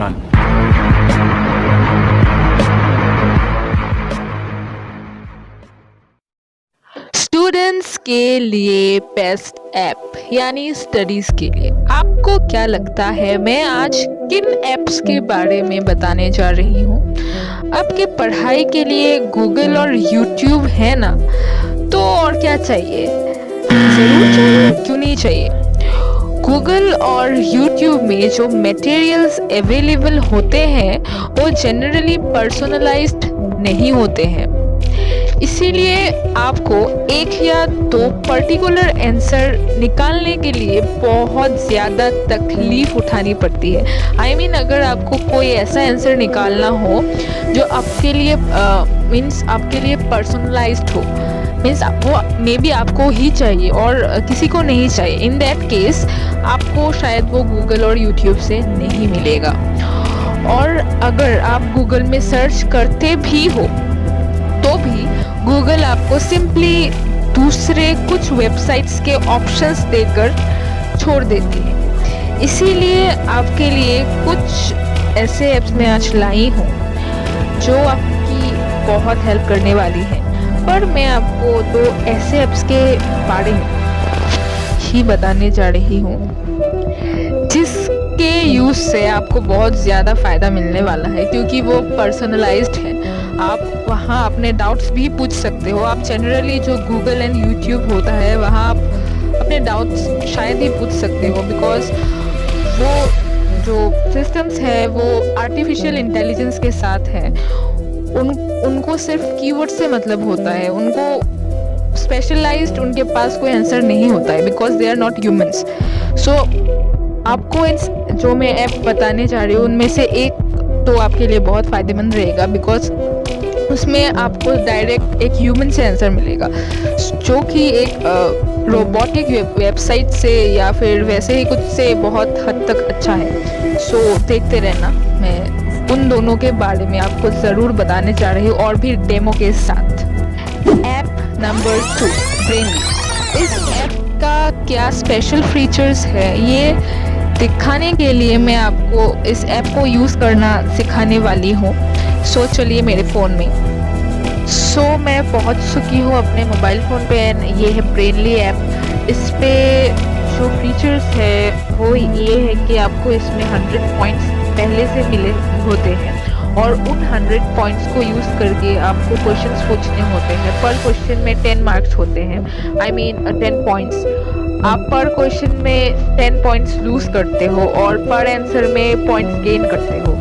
Run. Students के लिए best app यानी स्टडीज के लिए आपको क्या लगता है मैं आज किन ऐप्स के बारे में बताने जा रही हूँ। आपके पढ़ाई के लिए गूगल और यूट्यूब है ना, तो और क्या चाहिए? ज़रूर चाहिए, क्यों नहीं चाहिए। गूगल और यूट्यूब में जो मटेरियल्स अवेलेबल होते हैं वो जनरली पर्सनलाइज्ड नहीं होते हैं, इसीलिए आपको एक या दो पर्टिकुलर आंसर निकालने के लिए बहुत ज़्यादा तकलीफ उठानी पड़ती है। I mean, अगर आपको कोई ऐसा आंसर निकालना हो जो आपके लिए आपके लिए पर्सनलाइज्ड हो, मीन्स वो मे बी आपको ही चाहिए और किसी को नहीं चाहिए, इन दैट केस आपको शायद वो गूगल और यूट्यूब से नहीं मिलेगा। और अगर आप गूगल में सर्च करते भी हो तो भी गूगल आपको सिंपली दूसरे कुछ वेबसाइट्स के ऑप्शंस देकर छोड़ देती है। इसीलिए आपके लिए कुछ ऐसे ऐप्स मैं आज लाई हूँ जो आपकी बहुत हेल्प करने वाली हैं। पर मैं आपको दो ऐसे ऐप्स के बारे में ही बताने जा रही हूँ जिसके यूज़ से आपको बहुत ज़्यादा फ़ायदा मिलने वाला है, क्योंकि वो पर्सनलाइज्ड है। आप वहाँ अपने डाउट्स भी पूछ सकते हो। आप जनरली जो गूगल एंड यूट्यूब होता है वहाँ आप अपने डाउट्स शायद ही पूछ सकते हो, बिकॉज वो जो सिस्टम्स है वो आर्टिफिशियल इंटेलिजेंस के साथ है। उनको सिर्फ कीवर्ड से मतलब होता है, उनको स्पेशलाइज्ड उनके पास कोई आंसर नहीं होता है, because they are not humans. So आपको जो मैं ऐप बताने जा रही हूँ उनमें से एक तो आपके लिए बहुत फ़ायदेमंद रहेगा, बिकॉज उसमें आपको डायरेक्ट एक ह्यूमन से आंसर मिलेगा, जो कि एक रोबोटिक वेबसाइट से या फिर वैसे ही कुछ से बहुत हद तक अच्छा है। सो देखते रहना, मैं उन दोनों के बारे में आपको ज़रूर बताने जा रही हूँ और भी डेमो के साथ। App number 2, Brainly. इस ऐप का क्या स्पेशल फीचर्स है ये दिखाने के लिए मैं आपको इस ऐप को यूज़ करना सिखाने वाली हूँ। सो चलिए मेरे फ़ोन में। मैं पहुँच चुकी हूँ अपने मोबाइल फ़ोन पे एंड ये है ब्रेनली ऐप। इस पे जो फीचर्स है वो ये है कि आपको इसमें 100 पॉइंट्स पहले से मिले होते हैं और उन 100 पॉइंट्स को यूज़ करके आपको क्वेश्चंस पूछने होते हैं। पर क्वेश्चन में 10 मार्क्स होते हैं, I mean 10 पॉइंट्स। आप पर क्वेश्चन में 10 पॉइंट्स लूज़ करते हो और पर आंसर में पॉइंट्स गेन करते हो।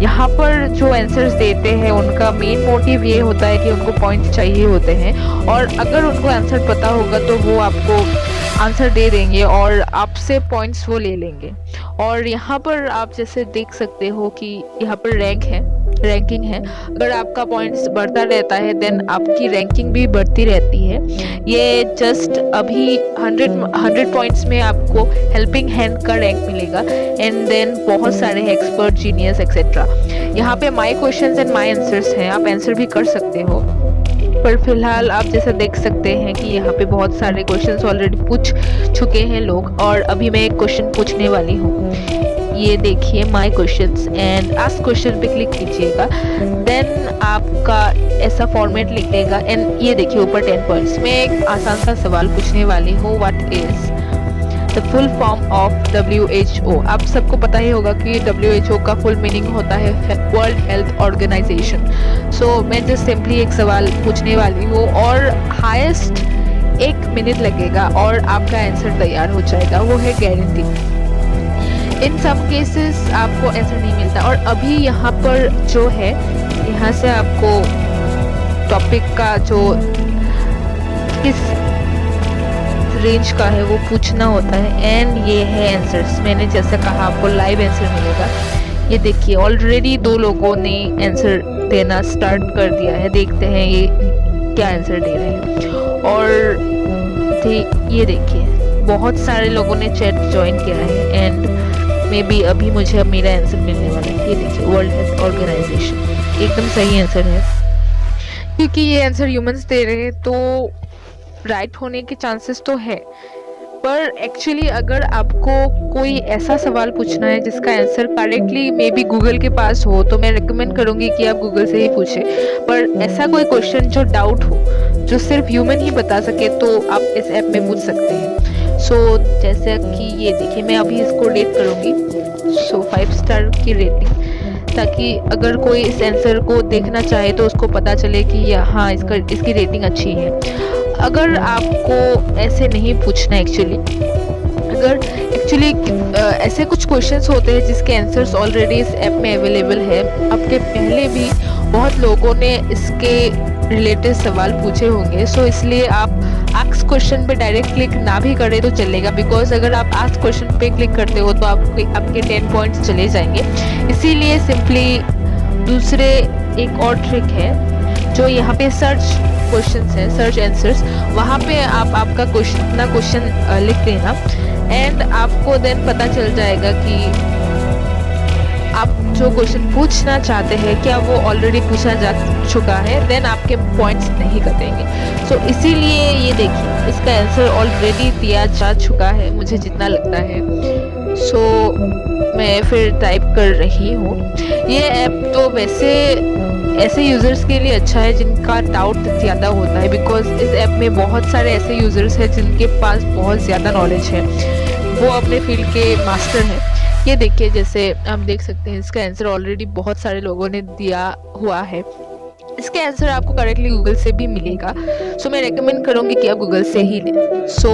यहाँ पर जो आंसर्स देते हैं उनका मेन मोटिव ये होता है कि उनको पॉइंट्स चाहिए होते हैं, और अगर उनको आंसर पता होगा तो वो आपको आंसर दे देंगे और आपसे पॉइंट्स वो ले लेंगे। और यहाँ पर आप जैसे देख सकते हो कि यहाँ पर रैंकिंग है। अगर आपका पॉइंट्स बढ़ता रहता है देन आपकी रैंकिंग भी बढ़ती रहती है। ये जस्ट अभी 100 पॉइंट्स में आपको हेल्पिंग हैंड का रैंक मिलेगा एंड देन बहुत सारे एक्सपर्ट, जीनियस एक्सेट्रा। यहाँ पे माई क्वेश्चंस एंड माई आंसर्स हैं, आप आंसर भी कर सकते हो। पर फिलहाल आप जैसा देख सकते हैं कि यहाँ पे बहुत सारे क्वेश्चंस ऑलरेडी पूछ चुके हैं लोग, और अभी मैं एक क्वेश्चन पूछने वाली हूँ। ये देखिए my questions and ask question पे क्लिक कीजिएगा, देन आपका ऐसा फॉर्मेट लिखेगा एंड ये देखिए ऊपर 10 पॉइंट्स। मैं एक आसान सा सवाल पूछने वाली हूँ, what is the full form of WHO। आप सबको पता ही होगा कि WHO का फुल मीनिंग होता है वर्ल्ड हेल्थ ऑर्गेनाइजेशन। सो मैं जस्ट सिंपली एक सवाल पूछने वाली हूँ और हाईएस्ट 1 मिनट लगेगा और आपका आंसर तैयार हो जाएगा, वो है गारंटी। इन सम केसेस आपको आंसर नहीं मिलता। और अभी यहाँ पर जो है, यहाँ से आपको टॉपिक का जो किस रेंज का है वो पूछना होता है एंड ये है आंसर्स। मैंने जैसे कहा आपको लाइव आंसर मिलेगा। ये देखिए ऑलरेडी 2 लोगों ने आंसर देना स्टार्ट कर दिया है, देखते हैं ये क्या आंसर दे रहे हैं। और ये देखिए बहुत सारे लोगों ने चैट ज्वाइन किया है एंड मे बी अभी मुझे मेरा आंसर मिलने वाला है। ये देखिए वर्ल्ड हेल्थ ऑर्गेनाइजेशन, एकदम सही आंसर है। क्योंकि ये आंसर ह्यूमंस दे रहे हैं तो राइट होने के चांसेस तो है, पर एक्चुअली अगर आपको कोई ऐसा सवाल पूछना है जिसका answer correctly may be Google के पास हो, तो मैं रिकमेंड करूँगी कि आप गूगल से ही पूछें। पर ऐसा कोई क्वेश्चन जो डाउट हो, जो सिर्फ ह्यूमन ही बता सके, तो आप इस ऐप में पूछ सकते हैं। सो जैसे कि ये देखिए, मैं अभी इसको रेट करूँगी। सो 5 स्टार की रेटिंग, ताकि अगर कोई इस आंसर को देखना चाहे तो उसको पता चले कि हाँ, इसकी रेटिंग अच्छी है। अगर आपको ऐसे नहीं पूछना एक्चुअली, अगर एक्चुअली ऐसे कुछ क्वेश्चंस होते हैं जिसके आंसर्स ऑलरेडी इस ऐप में अवेलेबल है, आपके पहले भी बहुत लोगों ने इसके रिलेटेड सवाल पूछे होंगे। सो इसलिए आप आस्क क्वेश्चन पे डायरेक्ट क्लिक ना भी करें तो चलेगा, बिकॉज अगर आप आस्क क्वेश्चन पे क्लिक करते हो तो आपके 10 पॉइंट्स चले जाएंगे। इसीलिए सिंपली दूसरे एक और ट्रिक है, जो यहाँ पे सर्च क्वेश्चंस है, सर्च आंसर्स, वहाँ पे आप अपना क्वेश्चन लिख देना एंड आपको देन पता चल जाएगा कि आप जो क्वेश्चन पूछना चाहते हैं क्या वो ऑलरेडी पूछा जा चुका है, देन आपके पॉइंट्स नहीं कटेंगे। सो इसीलिए ये देखिए, इसका आंसर ऑलरेडी दिया जा चुका है मुझे जितना लगता है। सो मैं फिर टाइप कर रही हूँ। ये ऐप तो वैसे ऐसे यूज़र्स के लिए अच्छा है जिनका डाउट ज़्यादा होता है, बिकॉज इस ऐप में बहुत सारे ऐसे यूज़र्स हैं जिनके पास बहुत ज़्यादा नॉलेज है, वो अपने फील्ड के मास्टर हैं। ये देखिए, जैसे आप देख सकते हैं इसका आंसर ऑलरेडी बहुत सारे लोगों ने दिया हुआ है। इसके आंसर आपको करेक्टली गूगल से भी मिलेगा। सो मैं रेकमेंड करूँगी कि आप गूगल से ही लें। सो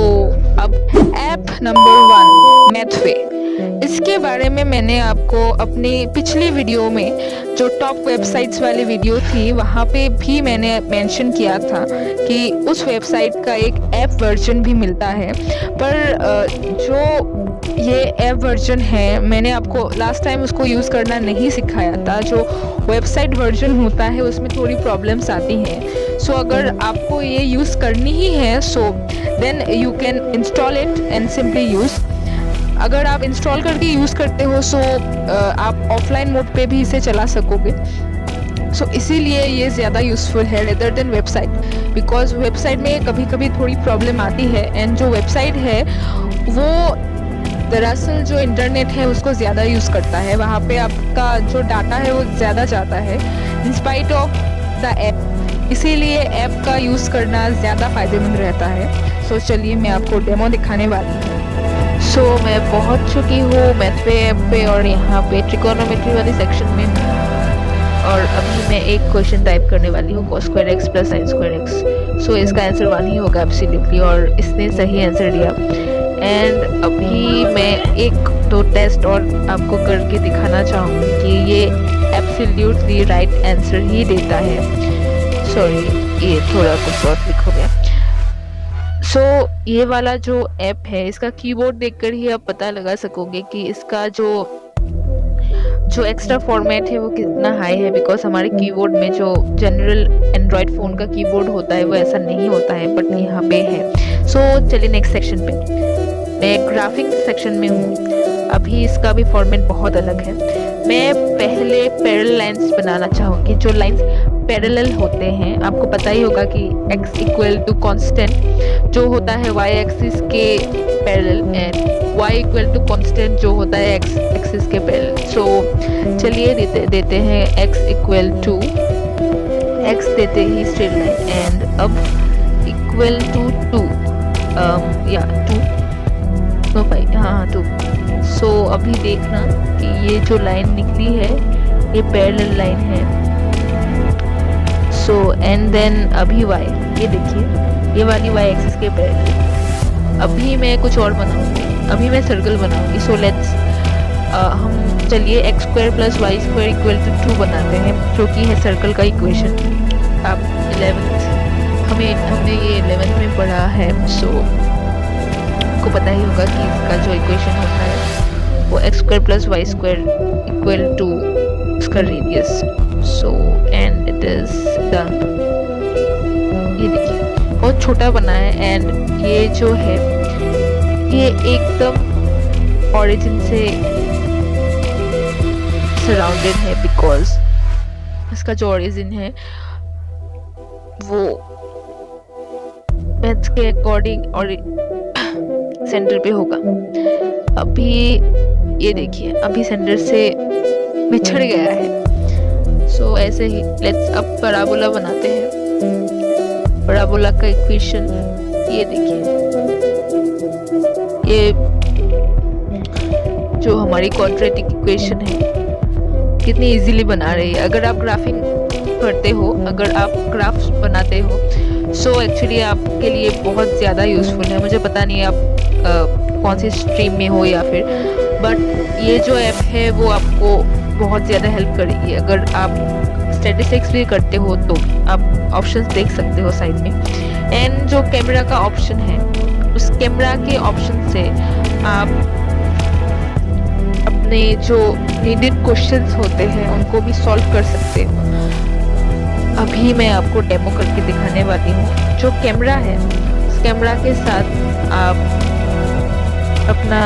अब ऐप नंबर 1 मैथवे। इसके बारे में मैंने आपको अपनी पिछली वीडियो में, जो टॉप वेबसाइट्स वाली वीडियो थी, वहाँ पे भी मैंने मेंशन किया था कि उस वेबसाइट का एक ऐप वर्जन भी मिलता है। पर जो ये ऐप वर्जन है, मैंने आपको लास्ट टाइम उसको यूज़ करना नहीं सिखाया था। जो वेबसाइट वर्जन होता है उसमें थोड़ी प्रॉब्लम्स आती हैं। सो अगर आपको ये यूज़ करनी ही है, so then you can install it and simply use. अगर आप इंस्टॉल करके यूज़ करते हो, सो आप ऑफलाइन मोड पे भी इसे चला सकोगे। सो इसीलिए ये ज़्यादा यूज़फुल है rather than website, because website में कभी कभी थोड़ी प्रॉब्लम आती है। एंड जो वेबसाइट है वो दरअसल जो इंटरनेट है उसको ज़्यादा यूज़ करता है, वहाँ पे आपका जो डाटा है वो ज़्यादा जाता है in spite of the app. इसीलिए ऐप का यूज़ करना ज़्यादा फ़ायदेमंद रहता है। सो चलिए मैं आपको डेमो दिखाने वाली हूँ। सो मैं पहुँच चुकी हूँ मैथवे ऐप पे और यहाँ पे ट्रिकोनोमेट्री वाली सेक्शन में हूँ और अभी मैं एक क्वेश्चन टाइप करने वाली हूँ, cos square X plus sine square X. So इसका आंसर 1 ही होगा एब्सोल्युटली, और इसने सही आंसर दिया। एंड अभी मैं 1-2 टेस्ट और आपको करके दिखाना चाहूँगी कि ये एब्सोल्युटली राइट आंसर ही देता है। सॉरी, ये थोड़ा कुछ और क्लिक हो गया। सो ये वाला जो ऐप है, इसका कीबोर्ड देखकर ही आप पता लगा सकोगे कि इसका जो एक्स्ट्रा फॉर्मेट है वो कितना हाई है, बिकॉज हमारे कीबोर्ड में जो जनरल एंड्रॉयड फ़ोन का कीबोर्ड होता है वो ऐसा नहीं होता है, बट यहाँ पे है। सो चलिए नेक्स्ट सेक्शन पे। मैं ग्राफिक सेक्शन में हूँ। अभी इसका भी फॉर्मेट बहुत अलग है। मैं पहले पैरेलल लाइंस बनाना चाहूँगी, जो लाइंस पैरेलल होते हैं। आपको पता ही होगा कि x इक्वल टू कॉन्स्टेंट जो होता है y एक्सिस के parallel and y equal to constant जो होता है x एक्सिस के पैरेलल। सो चलिए देते हैं x इक्वल टू x देते ही स्ट्रेट लाइन एंड अब इक्वल टू 2 या 2 नो 5 हाँ 2। सो अभी देखना कि ये जो लाइन निकली है ये पैरेलल लाइन है। सो एंड देन अभी y, ये देखिए ये वाली y एक्सिस के पैरेलल। अभी मैं कुछ और बनाऊंगी, अभी मैं सर्कल बनाऊंगी। सो लेट्स हम चलिए x square plus Y square equal to 2 बनाते हैं, जो कि है सर्कल का इक्वेशन। आप 11th हमने ये 11th में पढ़ा है। सो आपको पता ही होगा कि इसका जो इक्वेशन होता है वो x square plus Y square equal to इसका रेडियस। So and it is done. ये देखिए बहुत छोटा बना है एंड ये जो है ये एकदम ओरिजिन से सराउंडेड है, बिकॉज इसका जो ओरिजिन है वो मैथ्स के अकॉर्डिंग और सेंटर पे होगा। अभी ये देखिए, अभी सेंटर से बिछड़ गया है। सो ऐसे ही लेट्स अब पैराबोला बनाते हैं। पैराबोला का इक्वेशन ये देखिए, ये जो हमारी क्वाड्रेटिक इक्वेशन है कितनी इजीली बना रही है। अगर आप ग्राफिंग करते हो, अगर आप ग्राफ्स बनाते हो, सो एक्चुअली आपके लिए बहुत ज़्यादा यूज़फुल है। मुझे पता नहीं है आप कौन सी स्ट्रीम में हो या फिर, बट ये जो ऐप है वो आपको बहुत ज़्यादा हेल्प करेगी। अगर आप स्टैटिस्टिक्स भी करते हो तो आप ऑप्शंस देख सकते हो साइड में। एंड जो कैमरा का ऑप्शन है, उस कैमरा के ऑप्शन से आप अपने जो नीडेड क्वेश्चंस होते हैं उनको भी सॉल्व कर सकते हो। अभी मैं आपको डेमो करके दिखाने वाली हूँ। जो कैमरा है, उस कैमरा के साथ आप अपना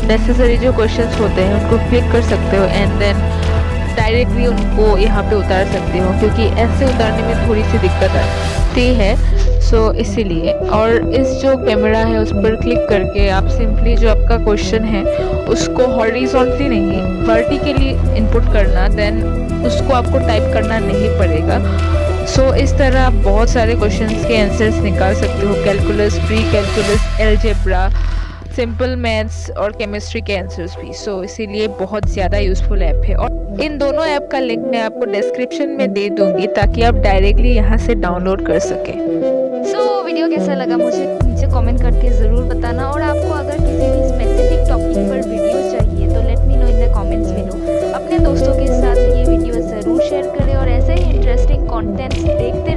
नेसेसरी जो क्वेश्चंस होते हैं उनको क्लिक कर सकते हो एंड देन डायरेक्टली उनको यहाँ पे उतार सकते हो, क्योंकि ऐसे उतारने में थोड़ी सी दिक्कत आती है। सो इसीलिए, और इस जो कैमरा है उस पर क्लिक करके आप सिंपली जो आपका क्वेश्चन है उसको हॉरिजॉन्टली नहीं, वर्टिकली इनपुट करना, देन उसको आपको टाइप करना नहीं पड़ेगा। सो इस तरह आप बहुत सारे क्वेश्चंस के आंसर्स निकाल सकते हो। Calculus, pre calculus, algebra, simple maths और केमिस्ट्री के आंसर्स भी। सो इसीलिए बहुत ज़्यादा यूज़फुल ऐप है, और इन दोनों ऐप का लिंक मैं आपको डिस्क्रिप्शन में दे दूंगी ताकि आप डायरेक्टली यहाँ से डाउनलोड कर सकें। सो वीडियो कैसा लगा मुझे नीचे कमेंट करके ज़रूर बताना, और आपको अगर किसी भी स्पेसिफिक टॉपिक पर वीडियो चाहिए तो let me know in the comments below. अपने दोस्तों के साथ ये वीडियो ज़रूर शेयर करें और ऐसे ही इंटरेस्टिंग कंटेंट्स देखते